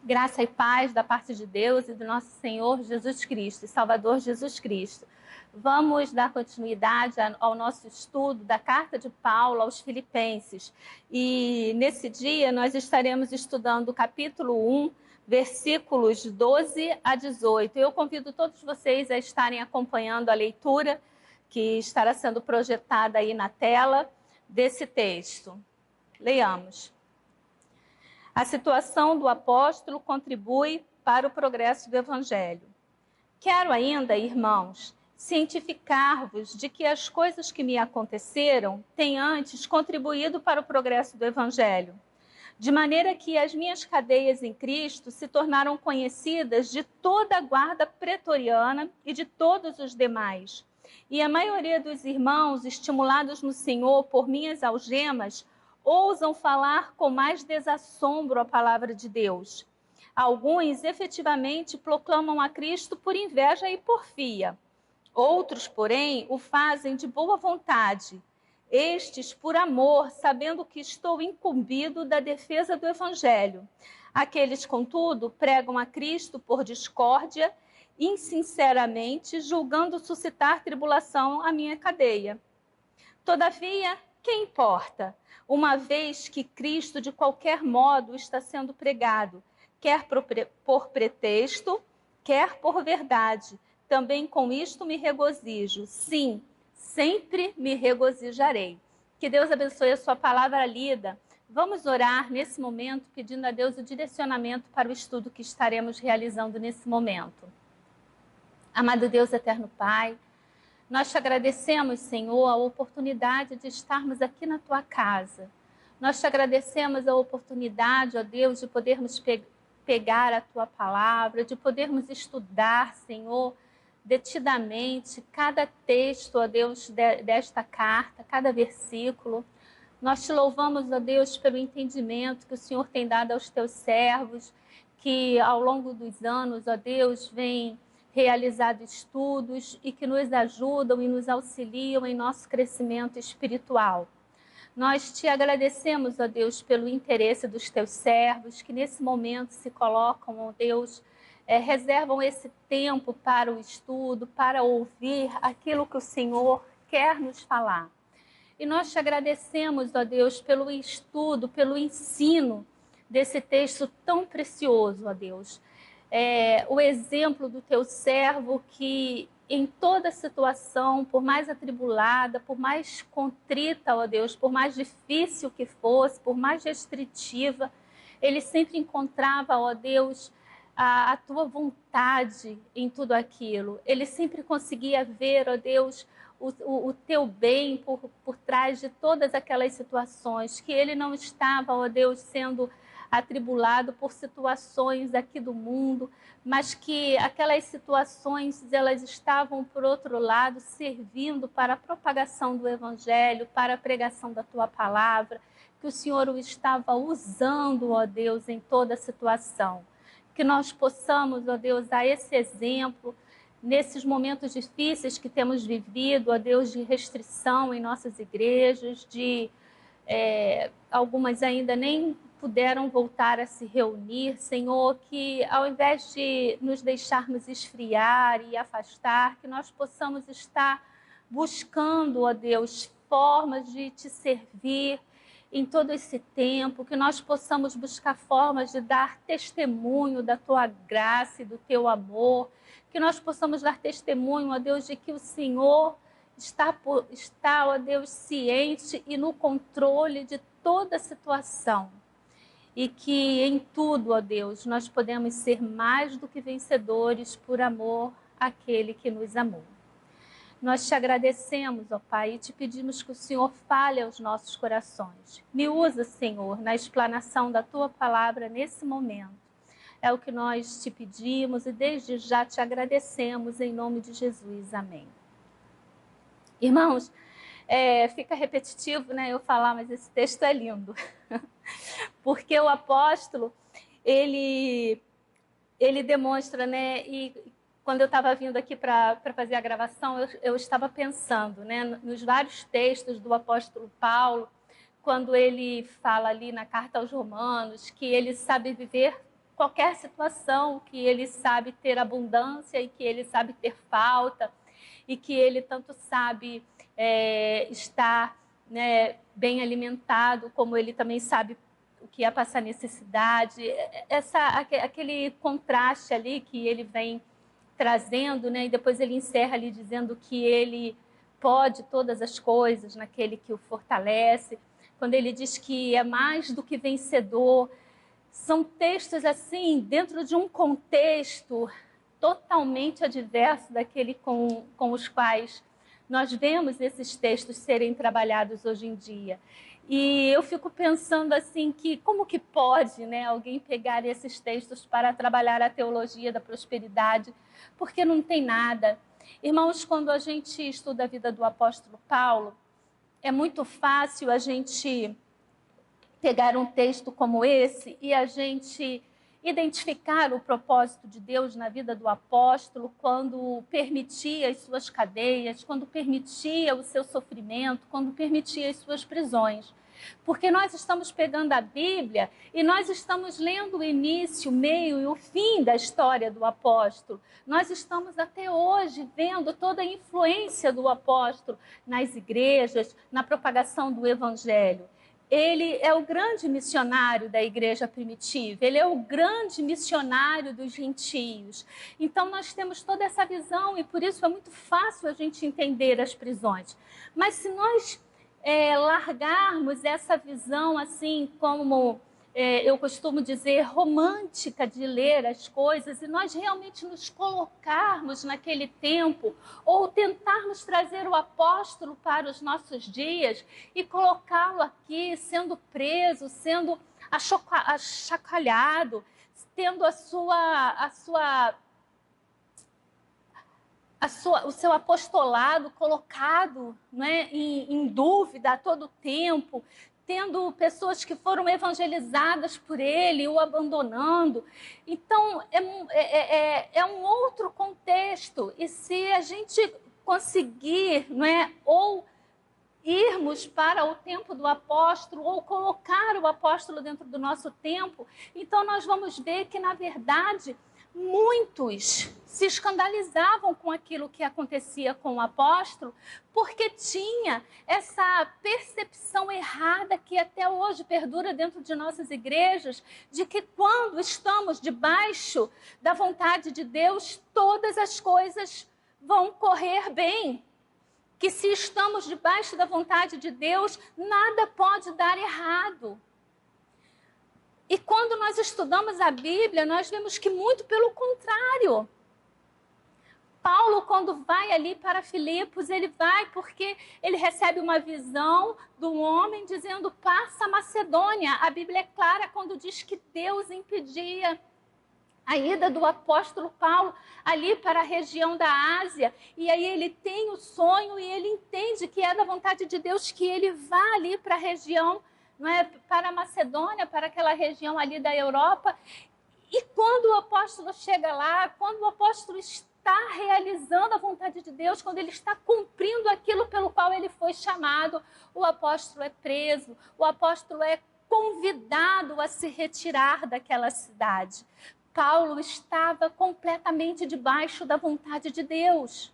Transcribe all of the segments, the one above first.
Graça e paz da parte de Deus e do nosso Senhor Jesus Cristo e Salvador Jesus Cristo. Vamos dar continuidade ao nosso estudo da carta de Paulo aos Filipenses. E nesse dia nós estaremos estudando o capítulo 1, versículos 12 a 18. Eu convido todos vocês a estarem acompanhando a leitura que estará sendo projetada aí na tela desse texto. Leiamos. A situação do apóstolo contribui para o progresso do Evangelho. Quero ainda, irmãos, cientificar-vos de que as coisas que me aconteceram têm antes contribuído para o progresso do Evangelho, de maneira que as minhas cadeias em Cristo se tornaram conhecidas de toda a guarda pretoriana e de todos os demais. E a maioria dos irmãos, estimulados no Senhor por minhas algemas, ousam falar com mais desassombro a palavra de Deus. Alguns efetivamente proclamam a Cristo por inveja e porfia. Outros, porém, o fazem de boa vontade. Estes por amor, sabendo que estou incumbido da defesa do Evangelho. Aqueles, contudo, pregam a Cristo por discórdia, insinceramente, julgando suscitar tribulação à minha cadeia. Todavia, que importa? Uma vez que Cristo, de qualquer modo, está sendo pregado, quer por pretexto, quer por verdade. Também com isto me regozijo. Sim, sempre me regozijarei. Que Deus abençoe a sua palavra lida. Vamos orar nesse momento, pedindo a Deus o direcionamento para o estudo que estaremos realizando nesse momento. Amado Deus, eterno Pai, nós te agradecemos, Senhor, a oportunidade de estarmos aqui na tua casa. Nós te agradecemos a oportunidade, ó Deus, de podermos pegar a tua palavra, de podermos estudar, Senhor, detidamente cada texto, ó Deus, desta carta, cada versículo. Nós te louvamos, ó Deus, pelo entendimento que o Senhor tem dado aos teus servos, que ao longo dos anos, ó Deus, vem realizado estudos e que nos ajudam e nos auxiliam em nosso crescimento espiritual. Nós te agradecemos, ó Deus, pelo interesse dos teus servos, que nesse momento se colocam, ó Deus, reservam esse tempo para o estudo, para ouvir aquilo que o Senhor quer nos falar. E nós te agradecemos, ó Deus, pelo estudo, pelo ensino desse texto tão precioso, ó Deus. O exemplo do teu servo que em toda situação, por mais atribulada, por mais contrita, ó Deus, por mais difícil que fosse, por mais restritiva, ele sempre encontrava, ó Deus, a tua vontade em tudo aquilo. Ele sempre conseguia ver, ó Deus, o teu bem por trás de todas aquelas situações, que ele não estava, ó Deus, sendo atribulado por situações aqui do mundo, mas que aquelas situações, elas estavam, por outro lado, servindo para a propagação do Evangelho, para a pregação da Tua Palavra, que o Senhor o estava usando, ó Deus, em toda situação. Que nós possamos, ó Deus, dar esse exemplo nesses momentos difíceis que temos vivido, ó Deus, de restrição em nossas igrejas, de algumas ainda nem puderam voltar a se reunir, Senhor, que ao invés de nos deixarmos esfriar e afastar, que nós possamos estar buscando, ó Deus, formas de te servir em todo esse tempo, que nós possamos buscar formas de dar testemunho da tua graça e do teu amor, que nós possamos dar testemunho, ó Deus, de que o Senhor está, ó Deus, ciente e no controle de toda a situação. E que em tudo, ó Deus, nós podemos ser mais do que vencedores por amor àquele que nos amou. Nós te agradecemos, ó Pai, e te pedimos que o Senhor fale aos nossos corações. Me usa, Senhor, na explanação da tua palavra nesse momento. É o que nós te pedimos e desde já te agradecemos em nome de Jesus. Amém. Irmãos, fica repetitivo, né, eu falar, mas esse texto é lindo. Porque o apóstolo, ele demonstra, né, e quando eu estava vindo aqui para fazer a gravação, eu estava pensando, né, nos vários textos do apóstolo Paulo, quando ele fala ali na carta aos Romanos, que ele sabe viver qualquer situação, que ele sabe ter abundância e que ele sabe ter falta, e que ele tanto sabe estar, né, bem alimentado, como ele também sabe o que é passar necessidade. Aquele contraste ali que ele vem trazendo, né, e depois ele encerra ali dizendo que ele pode todas as coisas naquele que o fortalece, quando ele diz que é mais do que vencedor. São textos assim, dentro de um contexto totalmente adverso daquele com os quais nós vemos esses textos serem trabalhados hoje em dia. E eu fico pensando assim, que como que pode, né, alguém pegar esses textos para trabalhar a teologia da prosperidade, porque não tem nada. Irmãos, quando a gente estuda a vida do apóstolo Paulo, é muito fácil a gente pegar um texto como esse e a gente identificar o propósito de Deus na vida do apóstolo quando permitia as suas cadeias, quando permitia o seu sofrimento, quando permitia as suas prisões. Porque nós estamos pegando a Bíblia e nós estamos lendo o início, o meio e o fim da história do apóstolo. Nós estamos até hoje vendo toda a influência do apóstolo nas igrejas, na propagação do evangelho. Ele é o grande missionário da igreja primitiva, ele é o grande missionário dos gentios. Então nós temos toda essa visão e por isso é muito fácil a gente entender as prisões. Mas se nós largarmos essa visão assim como eu costumo dizer, romântica de ler as coisas, e nós realmente nos colocarmos naquele tempo, ou tentarmos trazer o apóstolo para os nossos dias e colocá-lo aqui, sendo preso, sendo achacalhado, tendo o seu apostolado colocado, né, em dúvida a todo tempo, tendo pessoas que foram evangelizadas por ele, o abandonando. Então, é um outro contexto. E se a gente conseguir, não é, ou irmos para o tempo do apóstolo, ou colocar o apóstolo dentro do nosso tempo, então nós vamos ver que, na verdade, muitos se escandalizavam com aquilo que acontecia com o apóstolo, porque tinha essa percepção errada que até hoje perdura dentro de nossas igrejas, de que quando estamos debaixo da vontade de Deus, todas as coisas vão correr bem. Que se estamos debaixo da vontade de Deus, nada pode dar errado. E quando nós estudamos a Bíblia, nós vemos que muito pelo contrário. Paulo, quando vai ali para Filipos, ele vai porque ele recebe uma visão do homem dizendo, passa a Macedônia. A Bíblia é clara quando diz que Deus impedia a ida do apóstolo Paulo ali para a região da Ásia. E aí ele tem o sonho e ele entende que é da vontade de Deus que ele vá ali para a região, não é, para a Macedônia, para aquela região ali da Europa. E quando o apóstolo chega lá, quando o apóstolo está realizando a vontade de Deus, quando ele está cumprindo aquilo pelo qual ele foi chamado, o apóstolo é preso, o apóstolo é convidado a se retirar daquela cidade. Paulo estava completamente debaixo da vontade de Deus.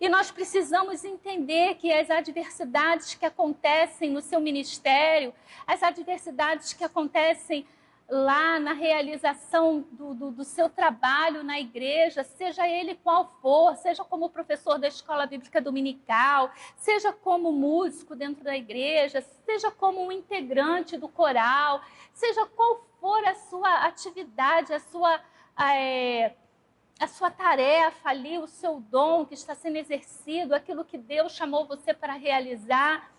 E nós precisamos entender que as adversidades que acontecem no seu ministério, as adversidades que acontecem lá na realização do seu trabalho na igreja, seja ele qual for, seja como professor da escola bíblica dominical, seja como músico dentro da igreja, seja como um integrante do coral, seja qual for a sua atividade, a sua tarefa ali, o seu dom que está sendo exercido, aquilo que Deus chamou você para realizar.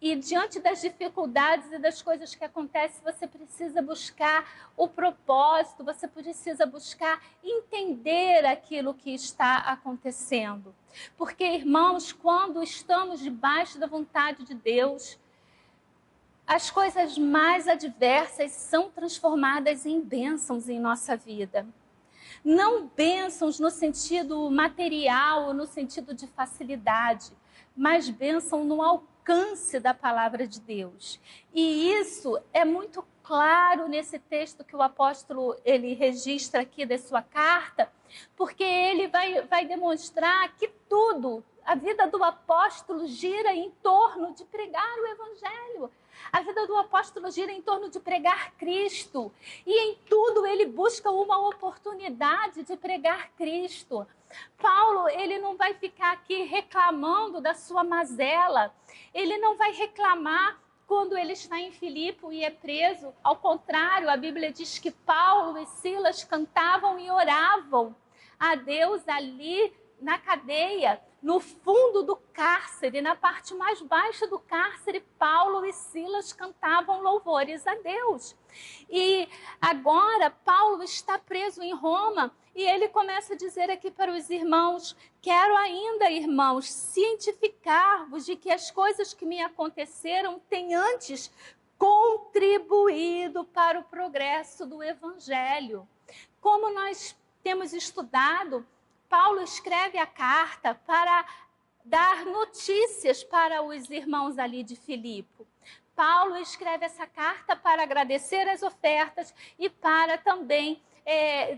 E diante das dificuldades e das coisas que acontecem, você precisa buscar o propósito, você precisa buscar entender aquilo que está acontecendo. Porque, irmãos, quando estamos debaixo da vontade de Deus, as coisas mais adversas são transformadas em bênçãos em nossa vida. Não bênçãos no sentido material ou no sentido de facilidade, mas bênção no alcance da palavra de Deus. E isso é muito claro nesse texto que o apóstolo ele registra aqui da sua carta, porque ele vai demonstrar que tudo, a vida do apóstolo gira em torno de pregar o evangelho. A vida do apóstolo gira em torno de pregar Cristo. E em tudo ele busca uma oportunidade de pregar Cristo. Paulo, ele não vai ficar aqui reclamando da sua mazela. Ele não vai reclamar quando ele está em Filipe e é preso. Ao contrário, a Bíblia diz que Paulo e Silas cantavam e oravam a Deus ali na cadeia, no fundo do cárcere, na parte mais baixa do cárcere, Paulo e Silas cantavam louvores a Deus. E agora Paulo está preso em Roma e ele começa a dizer aqui para os irmãos: quero ainda, irmãos, cientificar-vos de que as coisas que me aconteceram têm antes contribuído para o progresso do Evangelho. Como nós temos estudado, Paulo escreve a carta para dar notícias para os irmãos ali de Filipe. Paulo escreve essa carta para agradecer as ofertas e para também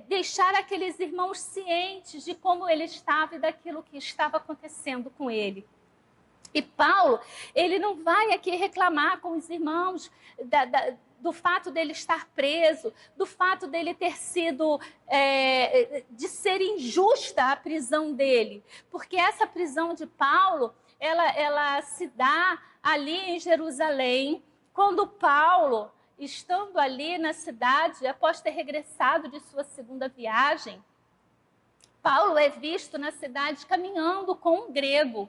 deixar aqueles irmãos cientes de como ele estava e daquilo que estava acontecendo com ele. E Paulo, ele não vai aqui reclamar com os irmãos do fato dele estar preso, do fato dele ter sido, de ser injusta a prisão dele. Porque essa prisão de Paulo, ela se dá ali em Jerusalém, quando Paulo, estando ali na cidade, após ter regressado de sua segunda viagem, Paulo é visto na cidade caminhando com um grego.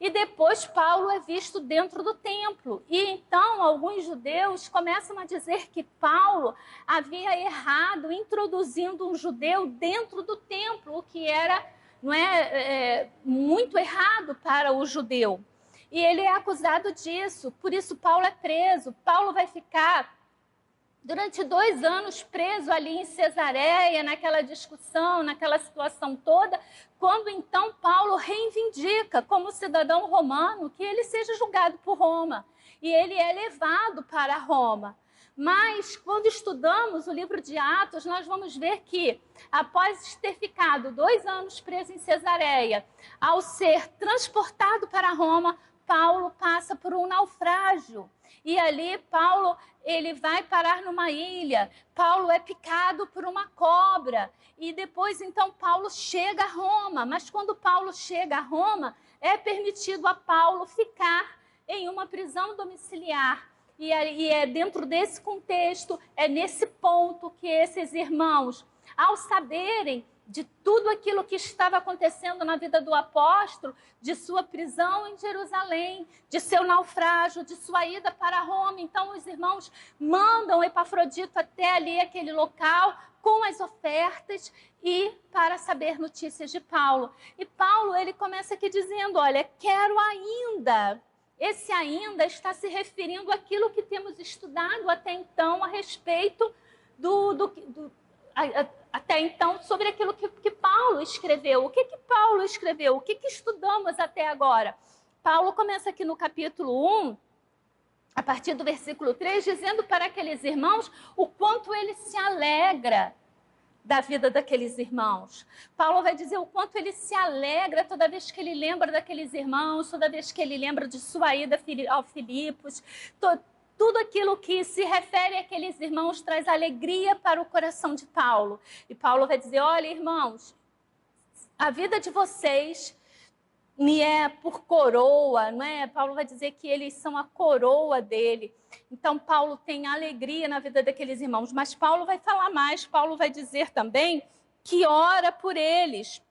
E depois Paulo é visto dentro do templo. E então alguns judeus começam a dizer que Paulo havia errado introduzindo um judeu dentro do templo, o que era muito errado para o judeu. E ele é acusado disso, por isso Paulo é preso. Paulo vai ficar durante 2 anos preso ali em Cesareia, naquela discussão, naquela situação toda, quando então Paulo reivindica como cidadão romano que ele seja julgado por Roma. E ele é levado para Roma. Mas, quando estudamos o livro de Atos, nós vamos ver que, após ter ficado 2 anos preso em Cesareia, ao ser transportado para Roma, Paulo passa por um naufrágio. E ali Paulo ele vai parar numa ilha. Paulo é picado por uma cobra. E depois, então, Paulo chega a Roma. Mas quando Paulo chega a Roma, é permitido a Paulo ficar em uma prisão domiciliar. E é dentro desse contexto, é nesse ponto que esses irmãos, ao saberem de tudo aquilo que estava acontecendo na vida do apóstolo, de sua prisão em Jerusalém, de seu naufrágio, de sua ida para Roma. Então, os irmãos mandam Epafrodito até ali, aquele local, com as ofertas e para saber notícias de Paulo. E Paulo, ele começa aqui dizendo, olha, quero ainda. Esse ainda está se referindo àquilo que temos estudado até então a respeito até então, sobre aquilo que Paulo escreveu. O que Paulo escreveu? O que estudamos até agora? Paulo começa aqui no capítulo 1, a partir do versículo 3, dizendo para aqueles irmãos o quanto ele se alegra da vida daqueles irmãos. Paulo vai dizer o quanto ele se alegra toda vez que ele lembra daqueles irmãos, toda vez que ele lembra de sua ida ao Filipos. Tudo aquilo que se refere àqueles irmãos traz alegria para o coração de Paulo. E Paulo vai dizer, olha, irmãos, a vida de vocês me é por coroa, não é? Paulo vai dizer que eles são a coroa dele. Então, Paulo tem alegria na vida daqueles irmãos. Mas Paulo vai falar mais. Paulo vai dizer também que ora por eles,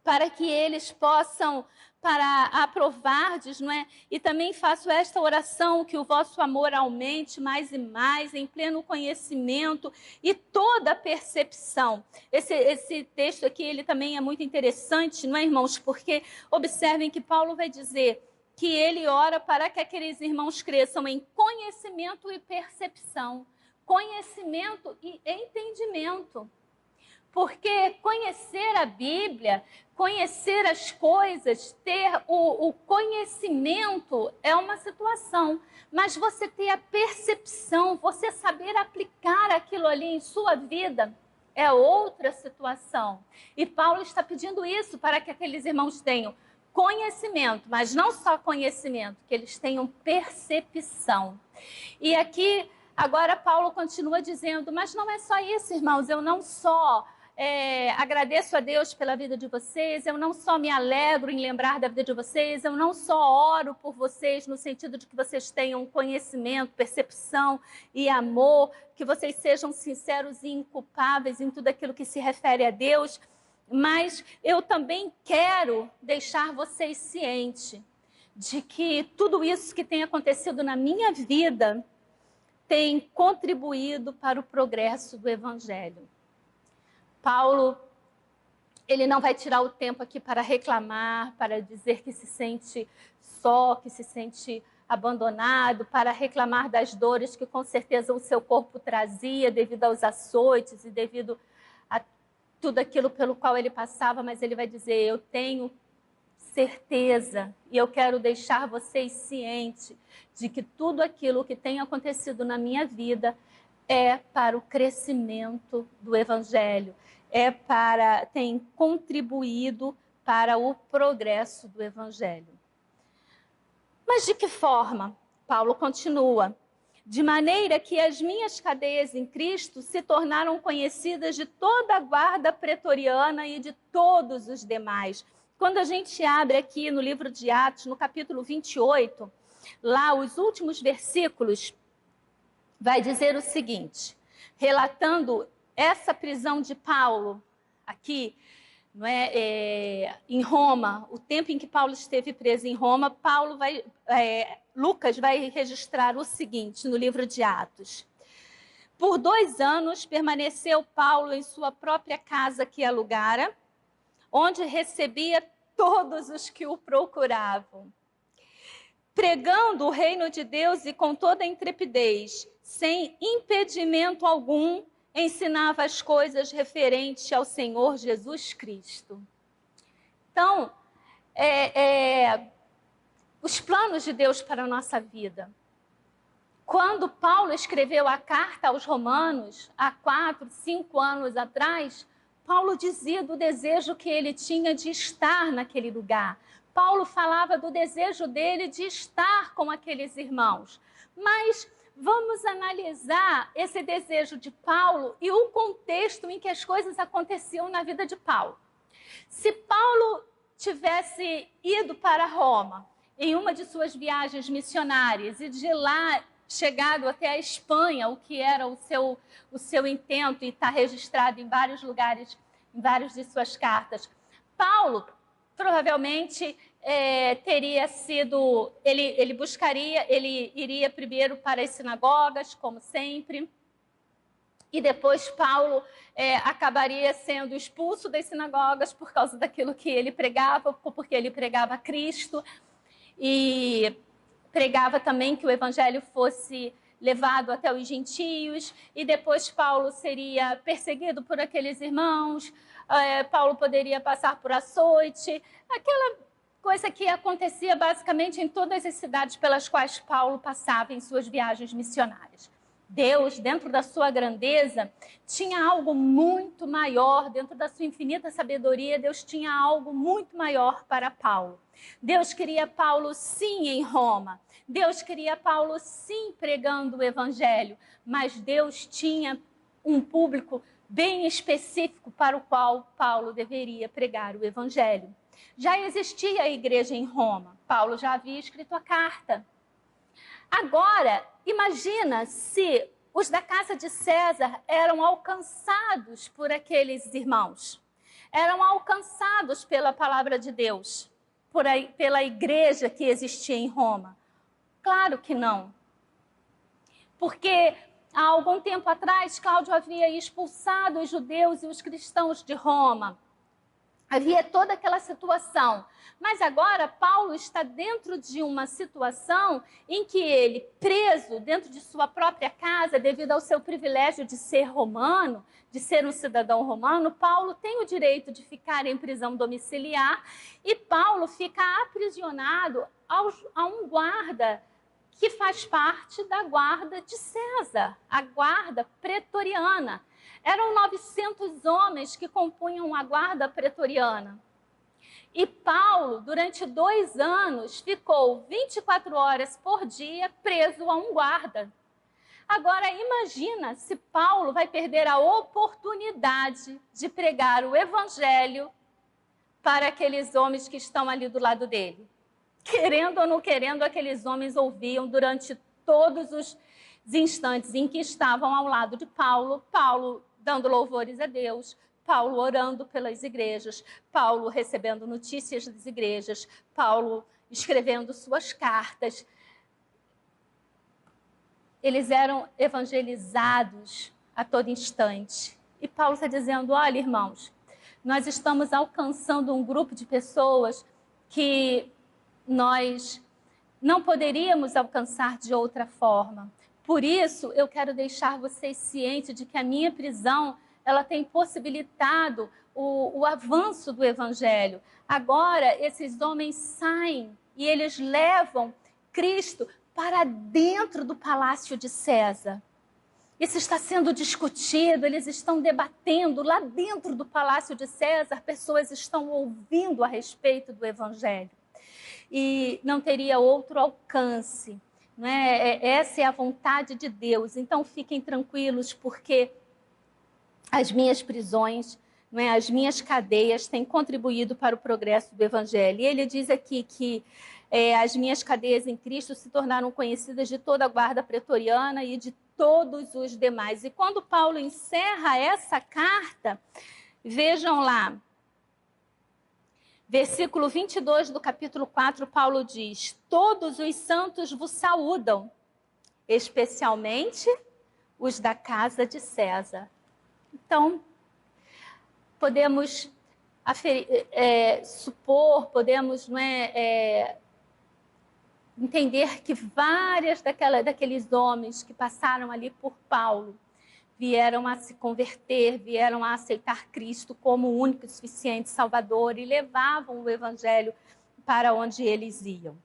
para que eles possam, para aprovardes, não é? E também faço esta oração, que o vosso amor aumente mais e mais, em pleno conhecimento e toda percepção. Esse texto aqui, ele também é muito interessante, não é, irmãos? Porque observem que Paulo vai dizer que ele ora para que aqueles irmãos cresçam em conhecimento e percepção. Conhecimento e entendimento. Porque conhecer a Bíblia, conhecer as coisas, ter o conhecimento é uma situação. Mas você ter a percepção, você saber aplicar aquilo ali em sua vida é outra situação. E Paulo está pedindo isso para que aqueles irmãos tenham conhecimento, mas não só conhecimento, que eles tenham percepção. E aqui, agora Paulo continua dizendo, mas não é só isso, irmãos, eu não só agradeço a Deus pela vida de vocês, eu não só me alegro em lembrar da vida de vocês, eu não só oro por vocês no sentido de que vocês tenham conhecimento, percepção e amor, que vocês sejam sinceros e inculpáveis em tudo aquilo que se refere a Deus, mas eu também quero deixar vocês cientes de que tudo isso que tem acontecido na minha vida tem contribuído para o progresso do Evangelho. Paulo, ele não vai tirar o tempo aqui para reclamar, para dizer que se sente só, que se sente abandonado, para reclamar das dores que com certeza o seu corpo trazia devido aos açoites e devido a tudo aquilo pelo qual ele passava, mas ele vai dizer, eu tenho certeza e eu quero deixar vocês cientes de que tudo aquilo que tem acontecido na minha vida é para o crescimento do Evangelho, tem contribuído para o progresso do Evangelho. Mas de que forma? Paulo continua. De maneira que as minhas cadeias em Cristo se tornaram conhecidas de toda a guarda pretoriana e de todos os demais. Quando a gente abre aqui no livro de Atos, no capítulo 28, lá os últimos versículos, vai dizer o seguinte, relatando essa prisão de Paulo aqui, não é, em Roma, o tempo em que Paulo esteve preso em Roma, Lucas vai registrar o seguinte no livro de Atos. Por 2 anos permaneceu Paulo em sua própria casa que alugara, onde recebia todos os que o procuravam, pregando o reino de Deus e com toda a intrepidez, sem impedimento algum, ensinava as coisas referentes ao Senhor Jesus Cristo. Então, os planos de Deus para a nossa vida. Quando Paulo escreveu a carta aos Romanos, há 4, 5 anos atrás, Paulo dizia do desejo que ele tinha de estar naquele lugar. Paulo falava do desejo dele de estar com aqueles irmãos. Mas vamos analisar esse desejo de Paulo e o contexto em que as coisas aconteciam na vida de Paulo. Se Paulo tivesse ido para Roma em uma de suas viagens missionárias e de lá chegado até a Espanha, o que era o seu intento e está registrado em vários lugares, em várias de suas cartas, Paulo provavelmente teria sido, ele iria primeiro para as sinagogas, como sempre, e depois Paulo acabaria sendo expulso das sinagogas por causa daquilo que ele pregava, porque ele pregava Cristo, e pregava também que o evangelho fosse levado até os gentios, e depois Paulo seria perseguido por aqueles irmãos, Paulo poderia passar por açoite, aquela coisa que acontecia basicamente em todas as cidades pelas quais Paulo passava em suas viagens missionárias. Deus, dentro da sua grandeza, tinha algo muito maior, dentro da sua infinita sabedoria, Deus tinha algo muito maior para Paulo. Deus queria Paulo, sim, em Roma. Deus queria Paulo, sim, pregando o evangelho. Mas Deus tinha um público bem específico para o qual Paulo deveria pregar o evangelho. Já existia a igreja em Roma. Paulo já havia escrito a carta. Agora, imagina se os da casa de César eram alcançados por aqueles irmãos. Eram alcançados pela palavra de Deus, pela igreja que existia em Roma. Claro que não. Porque há algum tempo atrás, Cláudio havia expulsado os judeus e os cristãos de Roma. Havia toda aquela situação. Mas agora Paulo está dentro de uma situação em que ele, preso dentro de sua própria casa, devido ao seu privilégio de ser romano, de ser um cidadão romano, Paulo tem o direito de ficar em prisão domiciliar e Paulo fica aprisionado a um guarda que faz parte da guarda de César, a guarda pretoriana. Eram 900 homens que compunham a guarda pretoriana. E Paulo, durante 2 anos, ficou 24 horas por dia preso a um guarda. Agora, imagina se Paulo vai perder a oportunidade de pregar o evangelho para aqueles homens que estão ali do lado dele. Querendo ou não querendo, aqueles homens ouviam durante todos os instantes em que estavam ao lado de Paulo, Paulo dando louvores a Deus, Paulo orando pelas igrejas, Paulo recebendo notícias das igrejas, Paulo escrevendo suas cartas. Eles eram evangelizados a todo instante. E Paulo está dizendo, olha, irmãos, nós estamos alcançando um grupo de pessoas que nós não poderíamos alcançar de outra forma. Por isso, eu quero deixar vocês cientes de que a minha prisão, ela tem possibilitado o avanço do evangelho. Agora, esses homens saem e eles levam Cristo para dentro do palácio de César. Isso está sendo discutido, eles estão debatendo lá dentro do palácio de César, pessoas estão ouvindo a respeito do evangelho. E não teria outro alcance. Não é? Essa é a vontade de Deus. Então fiquem tranquilos, porque as minhas prisões, não é? As minhas cadeias têm contribuído para o progresso do evangelho. E ele diz aqui que as minhas cadeias em Cristo se tornaram conhecidas de toda a guarda pretoriana e de todos os demais. E quando Paulo encerra essa carta, vejam lá, versículo 22 do capítulo 4, Paulo diz, todos os santos vos saúdam, especialmente os da casa de César. Então, podemos supor, podemos entender que várias daqueles homens que passaram ali por Paulo vieram a se converter, vieram a aceitar Cristo como o único e suficiente Salvador e levavam o evangelho para onde eles iam.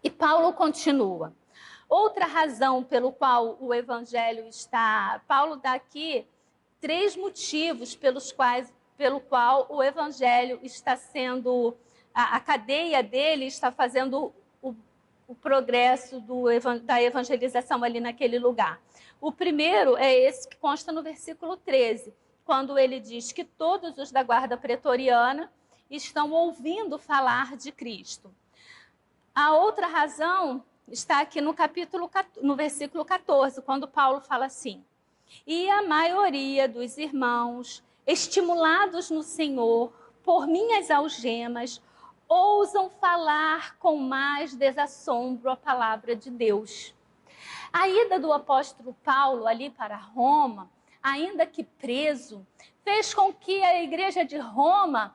E Paulo continua. Outra razão pelo qual o evangelho está... Paulo dá aqui 3 motivos pelo qual o evangelho está sendo... A cadeia dele está fazendo o progresso da evangelização ali naquele lugar. O primeiro é esse que consta no versículo 13, quando ele diz que todos os da guarda pretoriana estão ouvindo falar de Cristo. A outra razão está aqui no versículo 14, quando Paulo fala assim, e a maioria dos irmãos, estimulados no Senhor por minhas algemas, ousam falar com mais desassombro a palavra de Deus. A ida do apóstolo Paulo ali para Roma, ainda que preso, fez com que a igreja de Roma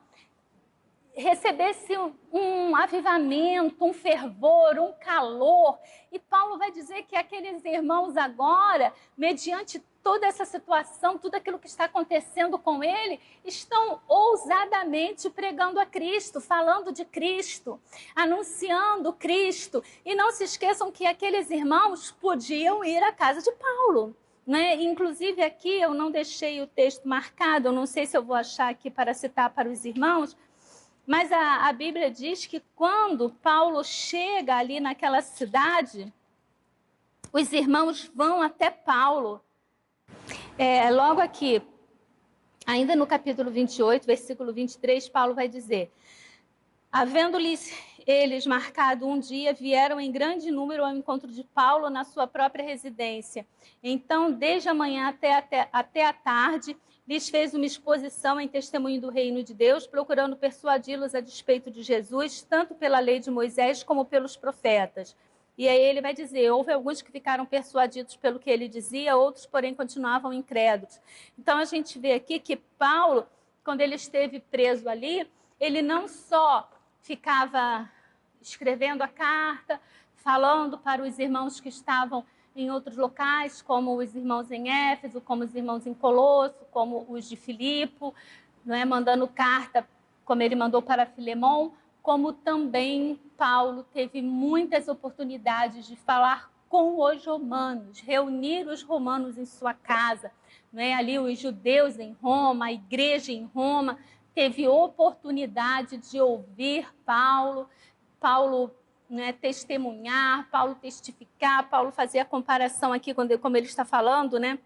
recebesse um avivamento, um fervor, um calor. E Paulo vai dizer que aqueles irmãos agora, mediante toda essa situação, tudo aquilo que está acontecendo com ele, estão ousadamente pregando a Cristo, falando de Cristo, anunciando Cristo. E não se esqueçam que aqueles irmãos podiam ir à casa de Paulo. Né? Inclusive aqui eu não deixei o texto marcado, eu não sei se eu vou achar aqui para citar para os irmãos, mas a Bíblia diz que quando Paulo chega ali naquela cidade, os irmãos vão até Paulo. Logo aqui, ainda no capítulo 28, versículo 23, Paulo vai dizer, havendo-lhes eles marcado um dia, vieram em grande número ao encontro de Paulo na sua própria residência. Então, desde a manhã até a tarde, lhes fez uma exposição em testemunho do reino de Deus, procurando persuadi-los a despeito de Jesus, tanto pela lei de Moisés como pelos profetas. E aí ele vai dizer, houve alguns que ficaram persuadidos pelo que ele dizia, outros, porém, continuavam incrédulos. Então, a gente vê aqui que Paulo quando ele esteve preso ali, ele não só ficava escrevendo a carta, falando para os irmãos que estavam em outros locais, como os irmãos em Éfeso, como os irmãos em Colosso, como os de Filipo, não é? Mandando carta, como ele mandou para Filemon, como também Paulo teve muitas oportunidades de falar com os romanos, reunir os romanos em sua casa, não é? Ali os judeus em Roma, a igreja em Roma, teve oportunidade de ouvir Paulo, né, testemunhar, Paulo testificar, Paulo fazer a comparação aqui, como ele está falando, né?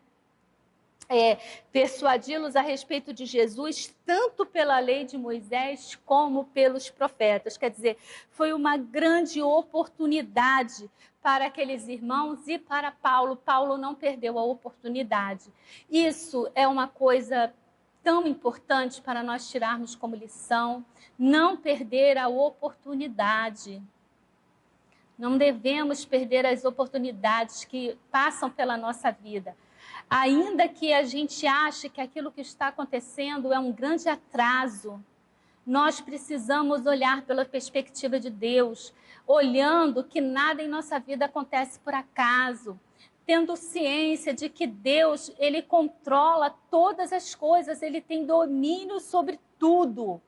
Persuadi-los a respeito de Jesus, tanto pela lei de Moisés como pelos profetas. Quer dizer, foi uma grande oportunidade para aqueles irmãos e para Paulo. Paulo não perdeu a oportunidade. Isso é uma coisa tão importante para nós tirarmos como lição, não perder a oportunidade. Não devemos perder as oportunidades que passam pela nossa vida. Ainda que a gente ache que aquilo que está acontecendo é um grande atraso, nós precisamos olhar pela perspectiva de Deus, olhando que nada em nossa vida acontece por acaso, tendo ciência de que Deus, Ele controla todas as coisas, Ele tem domínio sobre tudo.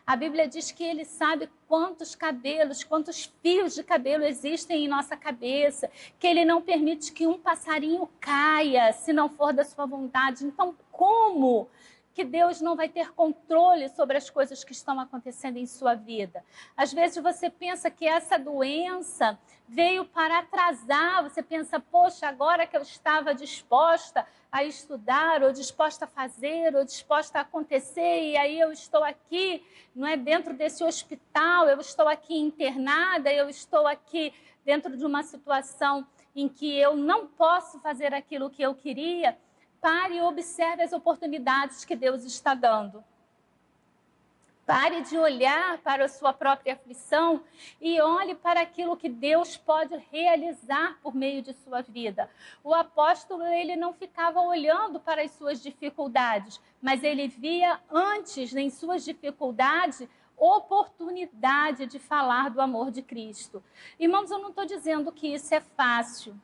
A Bíblia diz que Ele sabe quantos cabelos, quantos fios de cabelo existem em nossa cabeça, que Ele não permite que um passarinho caia, se não for da sua vontade. Então, como que Deus não vai ter controle sobre as coisas que estão acontecendo em sua vida? Às vezes você pensa que essa doença veio para atrasar, você pensa, poxa, agora que eu estava disposta a estudar, ou disposta a fazer, ou disposta a acontecer, e aí eu estou aqui, não é, dentro desse hospital, eu estou aqui internada, eu estou aqui dentro de uma situação em que eu não posso fazer aquilo que eu queria. Pare e observe as oportunidades que Deus está dando. Pare de olhar para a sua própria aflição e olhe para aquilo que Deus pode realizar por meio de sua vida. O apóstolo, ele não ficava olhando para as suas dificuldades, mas ele via antes, em suas dificuldades, oportunidade de falar do amor de Cristo. Irmãos, eu não estou dizendo que isso é fácil.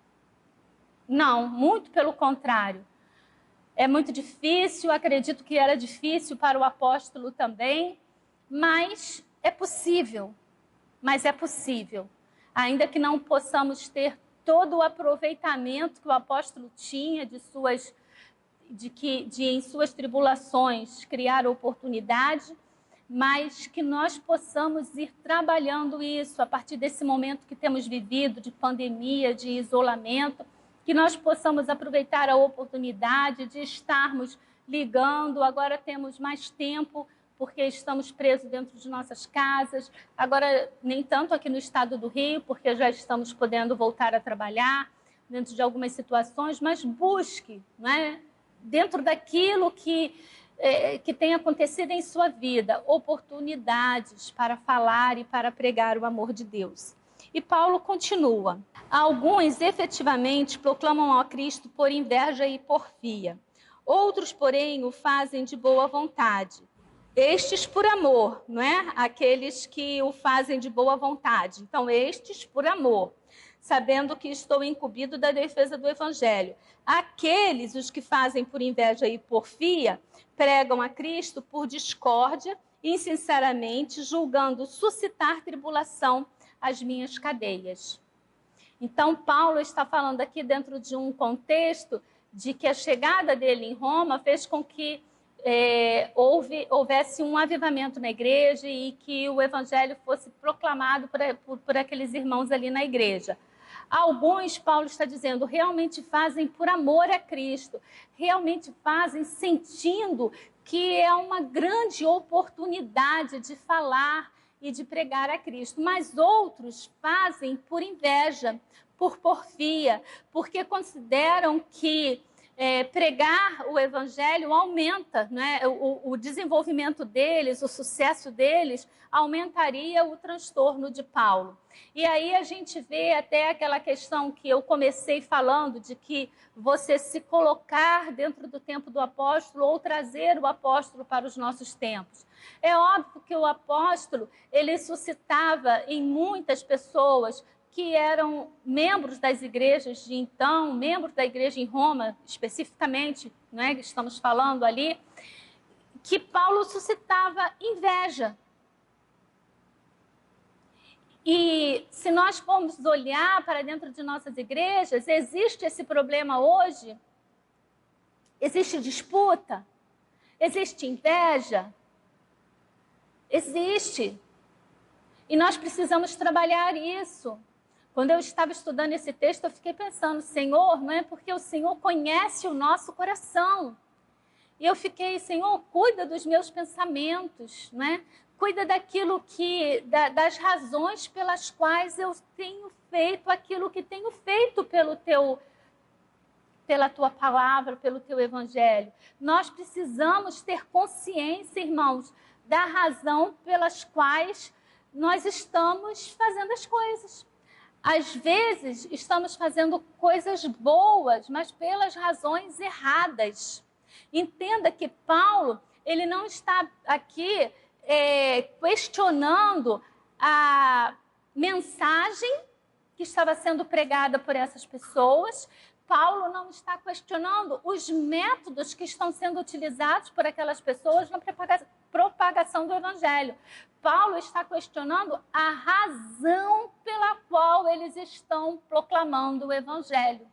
Não, muito pelo contrário. É muito difícil, acredito que era difícil para o apóstolo também, mas é possível. Ainda que não possamos ter todo o aproveitamento que o apóstolo tinha de em suas tribulações criar oportunidade, mas que nós possamos ir trabalhando isso a partir desse momento que temos vivido de pandemia, de isolamento, que nós possamos aproveitar a oportunidade de estarmos ligando. Agora temos mais tempo, porque estamos presos dentro de nossas casas. Agora, nem tanto aqui no estado do Rio, porque já estamos podendo voltar a trabalhar dentro de algumas situações, mas busque, não é? Dentro daquilo que tem acontecido em sua vida, oportunidades para falar e para pregar o amor de Deus. E Paulo continua. Alguns efetivamente proclamam a Cristo por inveja e porfia. Outros, porém, o fazem de boa vontade. Estes por amor, não é? Aqueles que o fazem de boa vontade. Então, estes por amor, sabendo que estou incumbido da defesa do Evangelho. Aqueles, os que fazem por inveja e porfia, pregam a Cristo por discórdia, insinceramente, julgando suscitar tribulação às minhas cadeias. Então, Paulo está falando aqui dentro de um contexto de que a chegada dele em Roma fez com que houvesse um avivamento na igreja e que o evangelho fosse proclamado por aqueles irmãos ali na igreja. Alguns, Paulo está dizendo, realmente fazem por amor a Cristo, realmente fazem sentindo que é uma grande oportunidade de falar e de pregar a Cristo. Mas outros fazem por inveja, por porfia, porque consideram que pregar o evangelho aumenta, né? O desenvolvimento deles, o sucesso deles, aumentaria o transtorno de Paulo. E aí a gente vê até aquela questão que eu comecei falando, de que você se colocar dentro do tempo do apóstolo ou trazer o apóstolo para os nossos tempos. É óbvio que o apóstolo, ele suscitava em muitas pessoas que eram membros das igrejas de então, membros da igreja em Roma, especificamente, né, que estamos falando ali, que Paulo suscitava inveja. E se nós formos olhar para dentro de nossas igrejas, existe esse problema hoje? Existe disputa? Existe inveja? Existe. E nós precisamos trabalhar isso. Quando eu estava estudando esse texto, eu fiquei pensando, Senhor, não é porque o Senhor conhece o nosso coração. E eu fiquei, Senhor, cuida dos meus pensamentos, não é? Cuida daquilo das razões pelas quais eu tenho feito aquilo que tenho feito pela tua palavra, pelo teu evangelho. Nós precisamos ter consciência, irmãos, da razão pelas quais nós estamos fazendo as coisas. Às vezes, estamos fazendo coisas boas, mas pelas razões erradas. Entenda que Paulo, ele não está aqui questionando a mensagem que estava sendo pregada por essas pessoas. Paulo não está questionando os métodos que estão sendo utilizados por aquelas pessoas na propagação do evangelho. Paulo está questionando a razão pela qual eles estão proclamando o evangelho,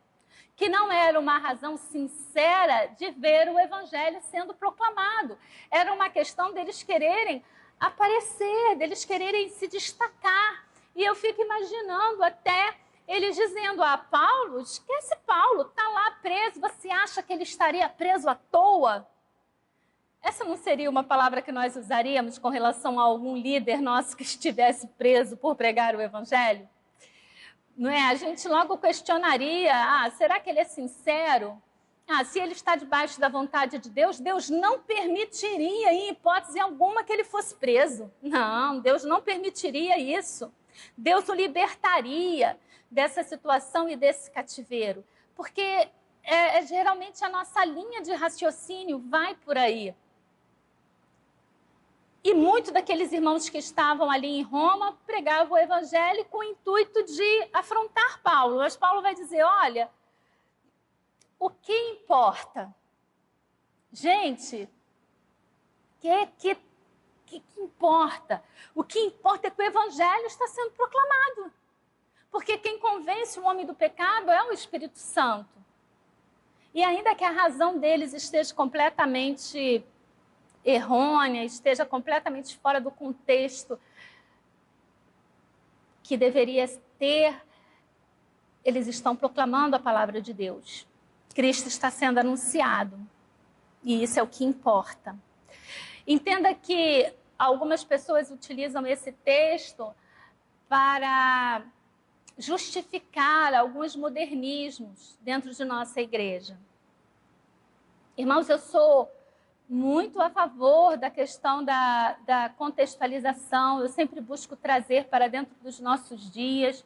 que não era uma razão sincera de ver o evangelho sendo proclamado. Era uma questão deles quererem aparecer, deles quererem se destacar. E eu fico imaginando até eles dizendo, Paulo, esquece Paulo, está lá preso, você acha que ele estaria preso à toa? Essa não seria uma palavra que nós usaríamos com relação a algum líder nosso que estivesse preso por pregar o evangelho? Não é? A gente logo questionaria, será que ele é sincero? Se ele está debaixo da vontade de Deus, Deus não permitiria, em hipótese alguma, que ele fosse preso. Não, Deus não permitiria isso. Deus o libertaria dessa situação e desse cativeiro. Porque geralmente a nossa linha de raciocínio vai por aí. E muitos daqueles irmãos que estavam ali em Roma pregavam o evangelho com o intuito de afrontar Paulo. Mas Paulo vai dizer, olha, o que importa? Gente, que importa? O que importa é que o evangelho está sendo proclamado. Porque quem convence o homem do pecado é o Espírito Santo. E ainda que a razão deles esteja completamente errônea, esteja completamente fora do contexto que deveria ter, eles estão proclamando a palavra de Deus. Cristo está sendo anunciado. E isso é o que importa. Entenda que algumas pessoas utilizam esse texto para justificar alguns modernismos dentro de nossa igreja. Irmãos, eu sou muito a favor da questão da contextualização, eu sempre busco trazer para dentro dos nossos dias,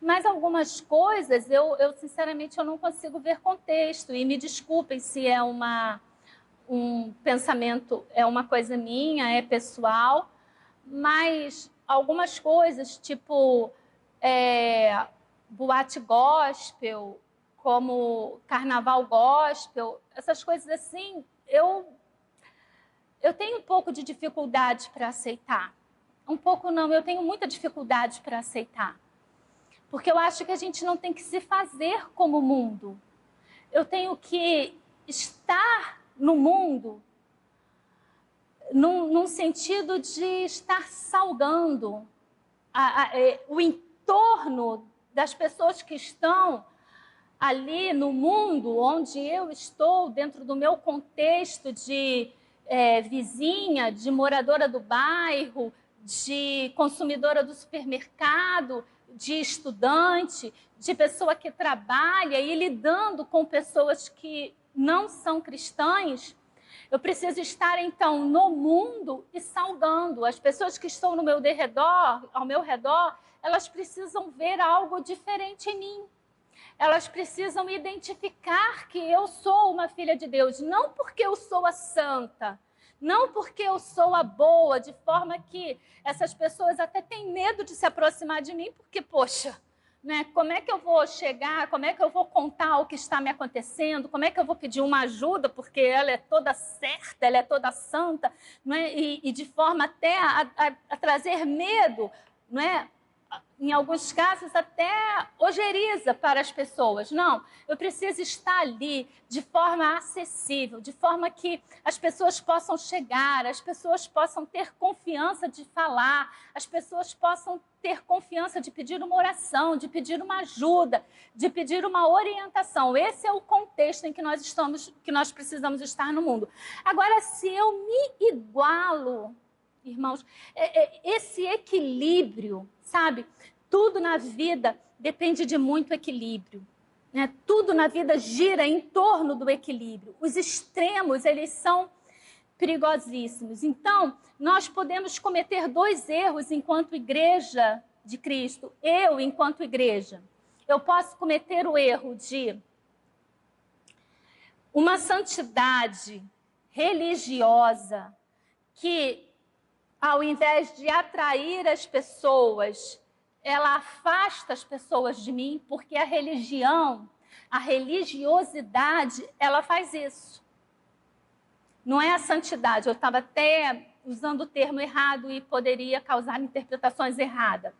mas algumas coisas, eu sinceramente, eu não consigo ver contexto, e me desculpem se é um pensamento, é uma coisa minha, é pessoal, mas algumas coisas, tipo boate gospel, como carnaval gospel, essas coisas assim, eu tenho um pouco de dificuldade para aceitar. Um pouco não, eu tenho muita dificuldade para aceitar. Porque eu acho que a gente não tem que se fazer como o mundo. Eu tenho que estar no mundo num sentido de estar salgando o entorno das pessoas que estão ali no mundo onde eu estou, dentro do meu contexto de vizinha, de moradora do bairro, de consumidora do supermercado, de estudante, de pessoa que trabalha e lidando com pessoas que não são cristãs, eu preciso estar, então, no mundo e salgando. As pessoas que estão ao meu redor, elas precisam ver algo diferente em mim. Elas precisam identificar que eu sou uma filha de Deus, não porque eu sou a santa, não porque eu sou a boa, de forma que essas pessoas até têm medo de se aproximar de mim, porque, poxa, né, como é que eu vou chegar, como é que eu vou contar o que está me acontecendo, como é que eu vou pedir uma ajuda, porque ela é toda certa, ela é toda santa, não é? E de forma até a trazer medo, não é? Em alguns casos até ojeriza para as pessoas. Não, eu preciso estar ali de forma acessível, de forma que as pessoas possam chegar, as pessoas possam ter confiança de falar, as pessoas possam ter confiança de pedir uma oração, de pedir uma ajuda, de pedir uma orientação. Esse é o contexto em que nós precisamos estar no mundo. Agora, se eu me igualo, irmãos, esse equilíbrio, sabe? Tudo na vida depende de muito equilíbrio, né? Tudo na vida gira em torno do equilíbrio. Os extremos, eles são perigosíssimos. Então, nós podemos cometer dois erros enquanto igreja de Cristo. Eu, enquanto igreja, eu posso cometer o erro de uma santidade religiosa que, ao invés de atrair as pessoas, ela afasta as pessoas de mim, porque a religião, a religiosidade, ela faz isso. Não é a santidade. Eu estava até usando o termo errado e poderia causar interpretações erradas.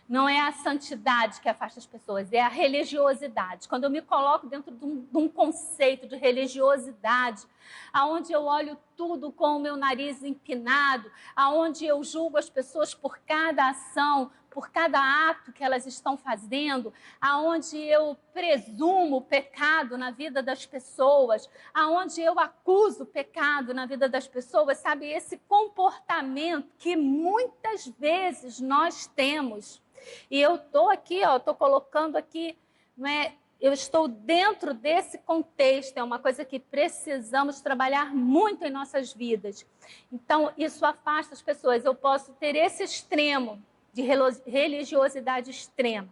Não é a santidade que afasta as pessoas, é a religiosidade. Quando eu me coloco dentro de um conceito de religiosidade, aonde eu olho tudo com o meu nariz empinado, aonde eu julgo as pessoas por cada ação, por cada ato que elas estão fazendo, aonde eu presumo pecado na vida das pessoas, aonde eu acuso pecado na vida das pessoas, sabe? Esse comportamento que muitas vezes nós temos. E eu estou aqui, estou colocando aqui, não é? Eu estou dentro desse contexto, é uma coisa que precisamos trabalhar muito em nossas vidas. Então, isso afasta as pessoas. Eu posso ter esse extremo de religiosidade extrema.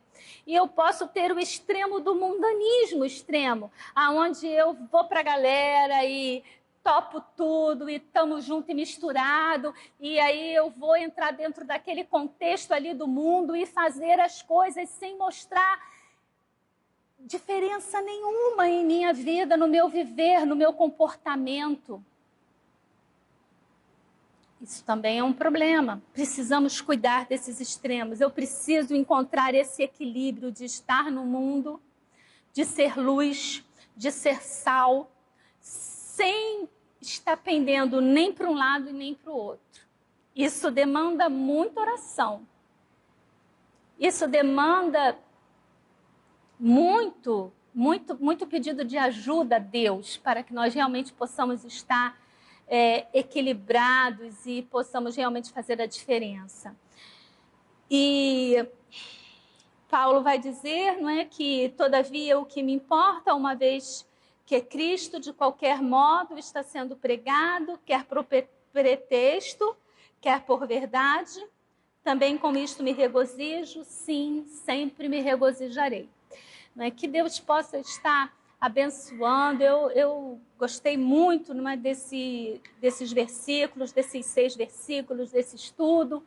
E eu posso ter o extremo do mundanismo extremo, aonde eu vou para a galera e topo tudo, e estamos junto e misturado, e aí eu vou entrar dentro daquele contexto ali do mundo e fazer as coisas sem mostrar diferença nenhuma em minha vida, no meu viver, no meu comportamento. Isso também é um problema. Precisamos cuidar desses extremos. Eu preciso encontrar esse equilíbrio de estar no mundo, de ser luz, de ser sal, sem estar pendendo nem para um lado e nem para o outro. Isso demanda muita oração. Isso demanda muito pedido de ajuda a Deus para que nós realmente possamos estar equilibrados e possamos realmente fazer a diferença. E Paulo vai dizer, não é, que todavia o que me importa, uma vez que Cristo de qualquer modo está sendo pregado, quer por pretexto, quer por verdade, também com isto me regozijo, sim, sempre me regozijarei. Não é? Que Deus possa estar abençoando. Eu gostei muito, não é, desses versículos, desses 6 versículos, desse estudo.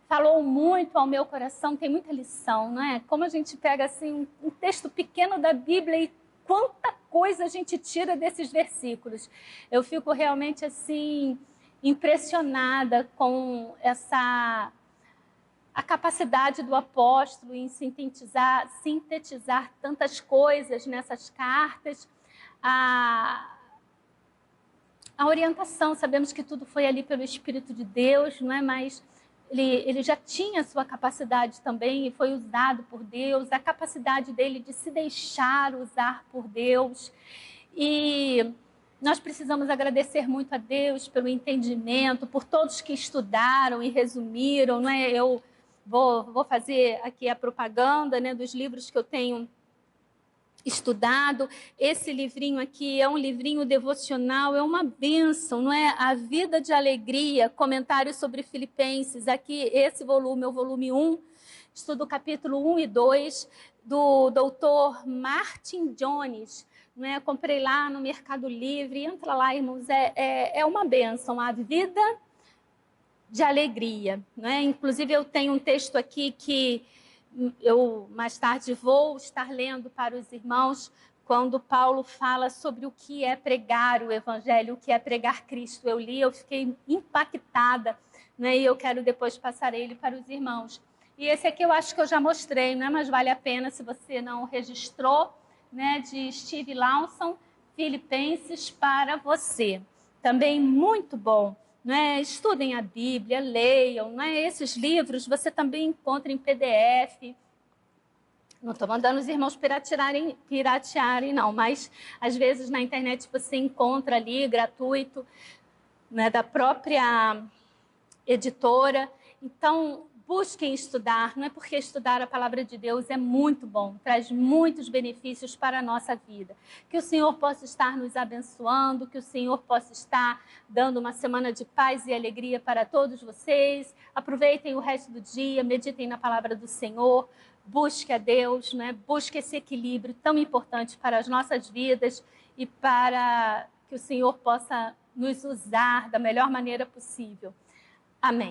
Falou muito ao meu coração, tem muita lição, não é? Como a gente pega assim um texto pequeno da Bíblia e quanta coisa a gente tira desses versículos. Eu fico realmente assim impressionada com a capacidade do apóstolo em sintetizar tantas coisas nessas cartas, a orientação. Sabemos que tudo foi ali pelo Espírito de Deus, não é? Mas ele já tinha a sua capacidade também e foi usado por Deus, a capacidade dele de se deixar usar por Deus. E nós precisamos agradecer muito a Deus pelo entendimento, por todos que estudaram e resumiram, não é? Eu vou fazer aqui a propaganda, né, dos livros que eu tenho estudado. Esse livrinho aqui é um livrinho devocional, é uma bênção, não é? A Vida de Alegria, comentários sobre Filipenses. Aqui, esse volume é o volume 1, estudo o capítulo 1 e 2, do doutor Martin Jones. Não é? Comprei lá no Mercado Livre, entra lá, irmãos, é uma bênção, a Vida de Alegria. Não é? Inclusive, eu tenho um texto aqui que eu mais tarde vou estar lendo para os irmãos, quando Paulo fala sobre o que é pregar o Evangelho, o que é pregar Cristo. Eu li, eu fiquei impactada, né? E eu quero depois passar ele para os irmãos. E esse aqui eu acho que eu já mostrei, né? Mas vale a pena se você não registrou, né? De Steve Lawson, Filipenses para você. Também muito bom. Né? Estudem a Bíblia, leiam. Né? Esses livros você também encontra em PDF. Não estou mandando os irmãos piratearem, não, mas às vezes na internet você encontra ali, gratuito, né, da própria editora. Então, busquem estudar, não é porque estudar a palavra de Deus é muito bom, traz muitos benefícios para a nossa vida. Que o Senhor possa estar nos abençoando, que o Senhor possa estar dando uma semana de paz e alegria para todos vocês. Aproveitem o resto do dia, meditem na palavra do Senhor, busque a Deus, né? Busque esse equilíbrio tão importante para as nossas vidas e para que o Senhor possa nos usar da melhor maneira possível. Amém.